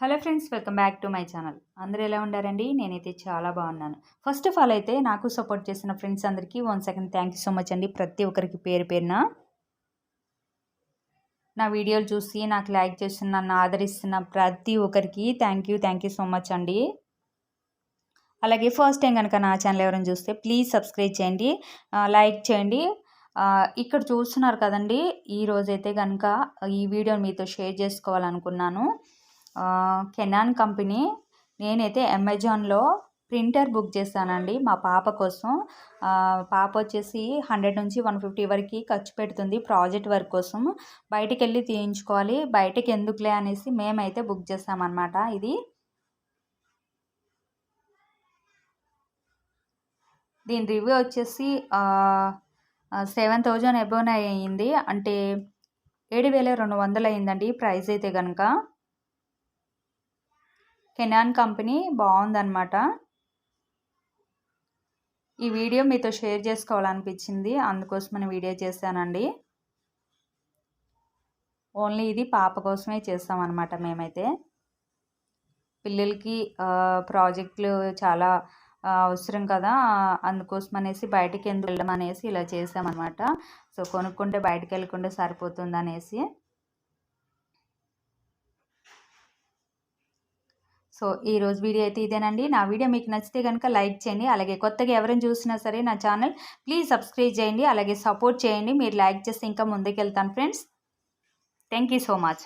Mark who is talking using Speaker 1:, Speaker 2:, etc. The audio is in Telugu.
Speaker 1: Hello friends, welcome back to my channel. అందరూ ఎలా ఉండారండి? నేనైతే చాలా బాగున్నాను. ఫస్ట్ ఆఫ్ ఆల్ అయితే నాకు సపోర్ట్ చేసిన ఫ్రెండ్స్ అందరికీ once again thank you so much అండి. ప్రతి ఒక్కరికి పేరు పేరున నా వీడియోలు చూసి నాకు లైక్ చేసి నన్ను ఆదరిస్తున్న ప్రతి ఒక్కరికి థ్యాంక్ యూ సో మచ్ అండి. అలాగే ఫస్ట్ టైం కనుక నా ఛానల్ ఎవరైనా చూస్తే ప్లీజ్ సబ్స్క్రైబ్ చేయండి, లైక్ చేయండి. ఇక్కడ చూస్తున్నారు కదండి, ఈరోజైతే కనుక ఈ వీడియోని మీతో షేర్ చేసుకోవాలనుకున్నాను. కెనాన్ కంపెనీ నేనైతే అమెజాన్లో ప్రింటర్ బుక్ చేశానండి మా పాప కోసం. పాప వచ్చేసి 100 నుంచి 150 వరకు ఖర్చు పెడుతుంది ప్రాజెక్ట్ వర్క్ కోసం. బయటికి వెళ్ళి తీయించుకోవాలి, బయటకి ఎందుకులే అనేసి మేమైతే బుక్ చేస్తామన్నమాట. దీని రివ్యూ వచ్చేసి 7,000 అబోవ్ అయ్యింది, అంటే 7,200 అయిందండి ప్రైస్ అయితే కనుక. కెనాన్ కంపెనీ బాగుందన్నమాట. ఈ వీడియో మీతో షేర్ చేసుకోవాలనిపించింది, అందుకోసమని వీడియో చేశానండి. ఓన్లీ ఇది పాప కోసమే చేస్తామన్నమాట మేమైతే. పిల్లలకి ప్రాజెక్టులు చాలా అవసరం కదా, అందుకోసం అనేసి బయటికి ఎందుకు వెళ్ళడం అనేసి ఇలా చేసామన్నమాట. సో కొనుక్కుంటే బయటికి వెళ్ళకుండా సరిపోతుంది అనేసి. సో ఈరోజు వీడియో అయితే ఇదేనండి. నా వీడియో మీకు నచ్చితే కనుక లైక్ చేయండి. అలాగే కొత్తగా ఎవరైనా చూసినా సరే నా ఛానల్ ప్లీజ్ సబ్స్క్రైబ్ చేయండి, అలాగే సపోర్ట్ చేయండి. మీరు లైక్ చేస్తే ఇంకా ముందుకు వెళ్తాను friends. Thank you so much.